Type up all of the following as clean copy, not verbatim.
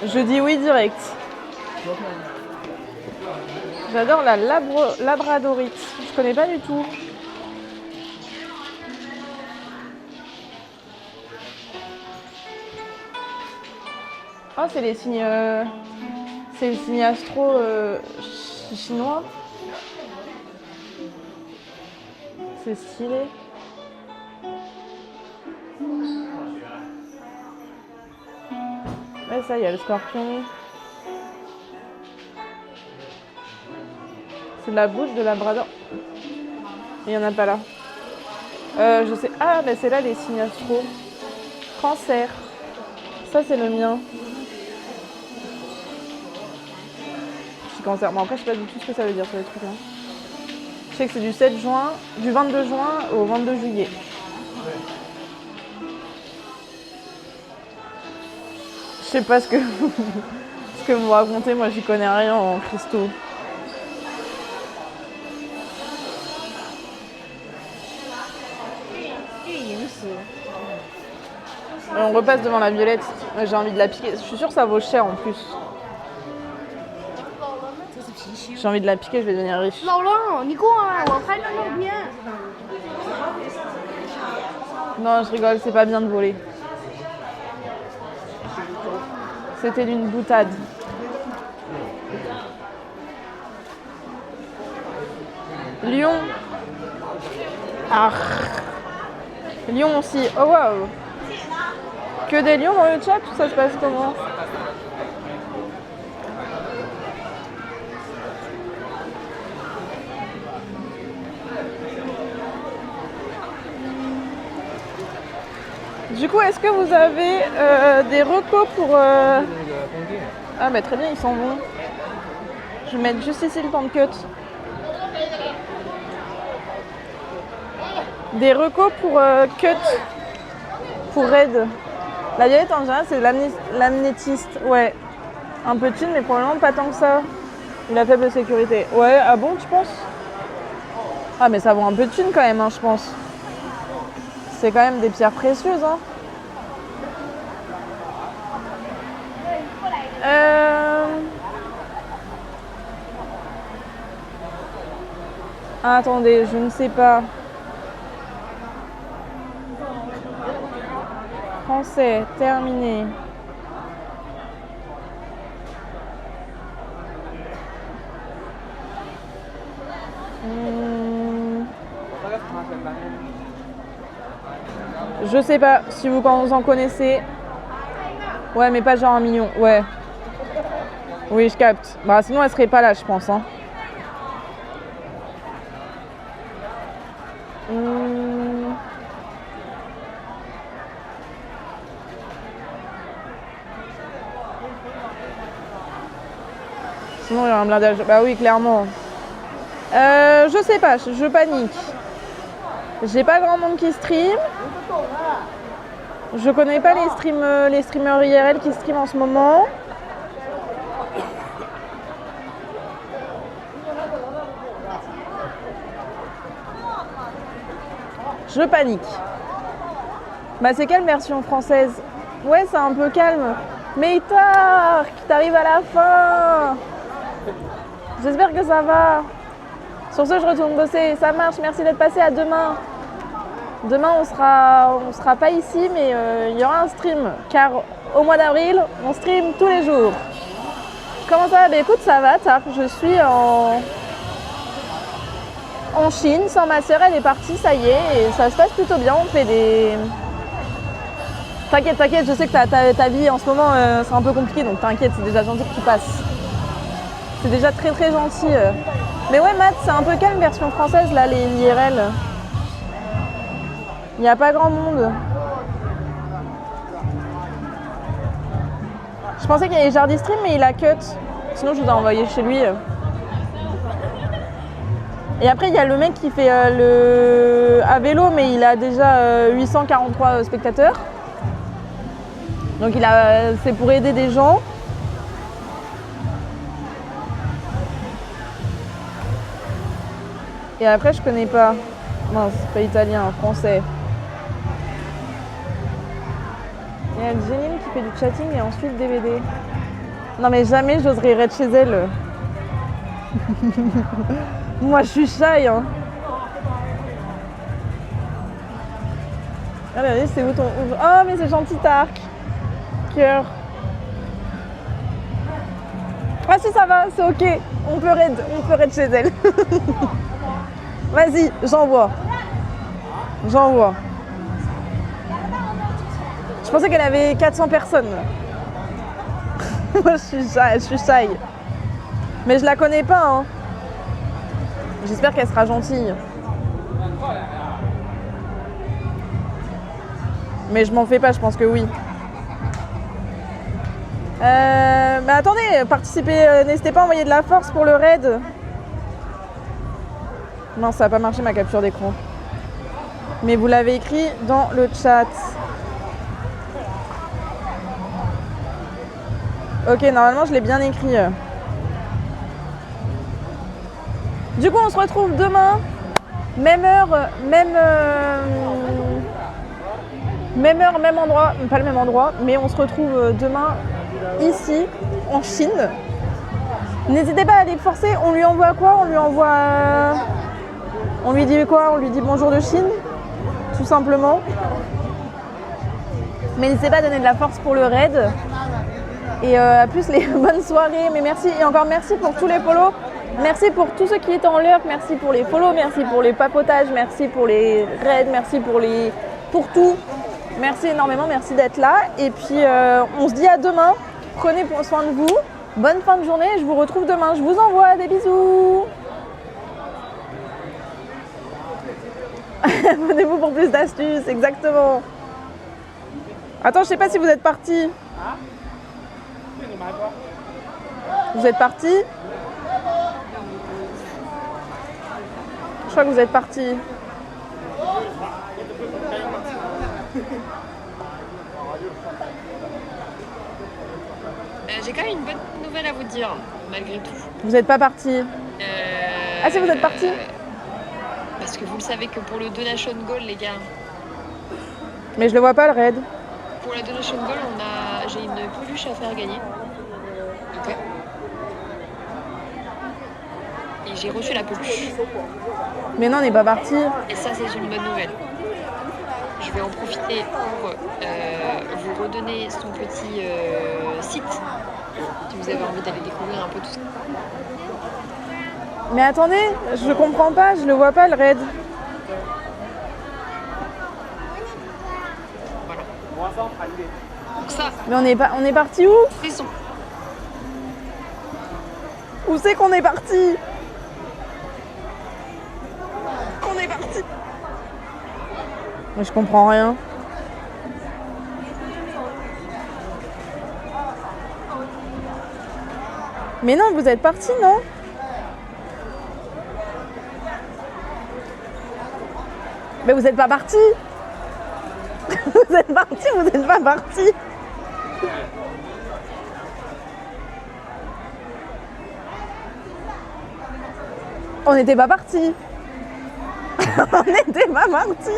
Je dis oui direct. J'adore la labradorite. Je connais pas du tout. Oh, c'est les signes... c'est le signe astro chinois. C'est stylé. Ouais, ça, il y a le scorpion. C'est de la goutte de labrador. Il n'y en a pas là. Je sais. Ah, bah c'est là les signes astro. Cancer. Ça, c'est le mien. Je suis cancer. Bon, après, je sais pas du tout ce que ça veut dire sur les trucs là. Je sais que c'est du 7 juin, du 22 juin au 22 juillet. Je sais pas ce que vous racontez, moi j'y connais rien en cristaux. On repasse devant la violette. J'ai envie de la piquer. Je suis sûre que ça vaut cher en plus. J'ai envie de la piquer, je vais devenir riche. Non, je rigole, c'est pas bien de voler. C'était d'une boutade. Lion. Ah. Lion aussi. Oh waouh. Que des lions dans le chat, ça se passe comment? Du coup, est-ce que vous avez des recos pour... Ah bah très bien, ils s'en vont. Je vais mettre juste ici le temps de cut. Des recos pour cut, pour raid. La violette en général, c'est l'amnétiste. Ouais, un peu thune, mais probablement pas tant que ça. Il a faible sécurité. Ouais, ah bon, tu penses? Ah mais ça vaut un peu de thune quand même, hein, je pense. C'est quand même des pierres précieuses, hein. Attendez, je ne sais pas. Français, terminé. Je sais pas si vous en connaissez. Ouais, mais pas genre 1 million. Ouais. Oui, je capte. Bah, sinon, elle serait pas là, je pense. Hein. Sinon, il y a un blindage. Bah oui, clairement. Je sais pas, je panique. J'ai pas grand monde qui stream. Je connais pas les streamers IRL qui stream en ce moment. Je panique. Bah c'est quelle version française? Ouais, c'est un peu calme. Mais Tark, t'arrives à la fin. J'espère que ça va. Sur ce, je retourne bosser. Ça marche, merci d'être passé, à demain. Demain, on sera pas ici, mais il y aura un stream. Car au mois d'avril, on stream tous les jours. Comment ça va? Bah écoute, ça va, Tark. Je suis en Chine, sans ma sœur, elle est partie, ça y est, et ça se passe plutôt bien. On fait des... T'inquiète, je sais que ta vie en ce moment, c'est un peu compliqué, donc t'inquiète, c'est déjà gentil que tu passes. C'est déjà très très gentil. Mais ouais, Matt, c'est un peu calme version française, là, les IRL. Il n'y a pas grand monde. Je pensais qu'il y avait Jardy Stream, mais il a cut. Sinon, je vous ai envoyé chez lui. Et après, il y a le mec qui fait à vélo, mais il a déjà 843 spectateurs. Donc c'est pour aider des gens. Et après, je connais pas. Non, c'est pas italien, français. Il y a Jenny qui fait du chatting et ensuite DVD. Non mais jamais j'oserais raid chez elle. Moi je suis shy hein. Allez, c'est où ton... Oh mais c'est gentil Tark. Cœur. Ah si ça va, c'est ok. On peut raid chez elle. Vas-y, j'envoie. J'envoie. Je pensais qu'elle avait 400 personnes. Moi je suis shy. Mais je la connais pas hein. J'espère qu'elle sera gentille. Mais je m'en fais pas, je pense que oui. Mais attendez, participez, n'hésitez pas à envoyer de la force pour le raid. Non, ça n'a pas marché ma capture d'écran. Mais vous l'avez écrit dans le chat. Ok, normalement je l'ai bien écrit. Du coup, on se retrouve demain. Même heure, même heure, même endroit. Pas le même endroit, mais on se retrouve demain ici, en Chine. N'hésitez pas à aller forcer. On lui envoie quoi? On lui envoie... On lui dit quoi? On lui dit bonjour de Chine, tout simplement. Mais n'hésitez pas à donner de la force pour le raid. Et à plus les bonnes soirées. Mais merci. Et encore merci pour tous les follow. Merci pour tous ceux qui étaient en lurk. Merci pour les follow. Merci pour les papotages. Merci pour les raids. Merci pour tout. Merci énormément. Merci d'être là. Et puis on se dit à demain. Prenez soin de vous. Bonne fin de journée. Je vous retrouve demain. Je vous envoie des bisous. Abonnez-vous pour plus d'astuces. Exactement. Attends, je sais pas si vous êtes partis. Vous êtes partis? Je crois que vous êtes partis. J'ai quand même une bonne nouvelle à vous dire, malgré tout. Vous n'êtes pas partis? Ah si, vous êtes partis? Parce que vous le savez que pour le Donation Goal, les gars. Mais je le vois pas le raid. Pour la Donation Goal, j'ai une peluche à faire gagner. Ok. Et j'ai reçu la peluche. Mais non, on n'est pas parti. Et ça, c'est une bonne nouvelle. Je vais en profiter pour vous redonner son petit site. Si vous avez envie d'aller découvrir un peu tout ça. Mais attendez, je comprends pas, je le vois pas le raid. Voilà. Donc ça. Mais on est parti où? Raison. Où c'est qu'on est parti? On est parti. Mais je comprends rien. Mais non, vous êtes parti, non? Mais vous êtes pas parti. Vous êtes parti, vous êtes pas parti. On n'était pas parti. On n'était pas parti.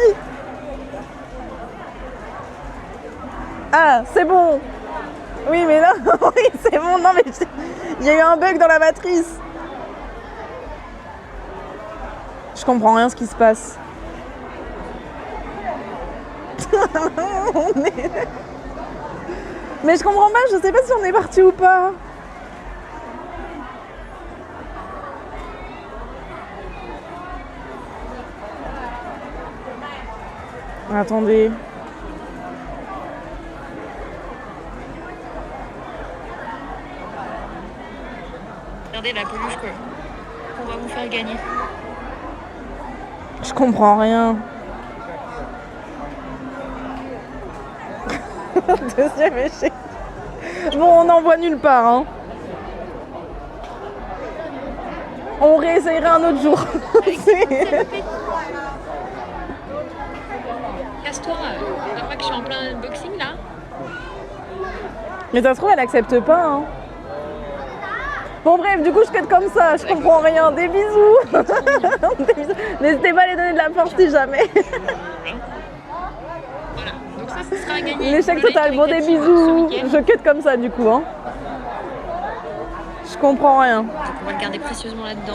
Ah, c'est bon. Oui, mais là, oui, c'est bon. Non, mais il y a eu un bug dans la matrice. Je comprends rien ce qui se passe. Mais je comprends pas, je sais pas si on est parti ou pas. Attendez. Regardez la peluche qu'on va vous faire gagner. Je comprends rien. Deuxième échec. Bon, on n'envoie nulle part. Hein. On réessayera un autre jour. Casse-toi, t'as pas que je suis en plein unboxing là? Mais ça se trouve, elle accepte pas. Hein. Bon bref, du coup je cut comme ça, je comprends rien. Des bisous. Des bisous. N'hésitez pas à les donner de la force si jamais. Voilà, donc ça sera gagné. L'échec total, bon des bisous. Je cut comme ça du coup. Hein. Je comprends rien. Donc on va le garder précieusement là-dedans.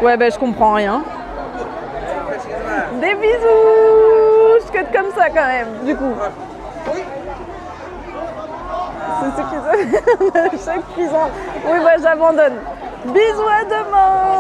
Ouais, ben je comprends rien. Des bisous. Je cut comme ça quand même, du coup. C'est ce qu'ils ont à chaque prison. Oui, bah j'abandonne. Bisous, à demain.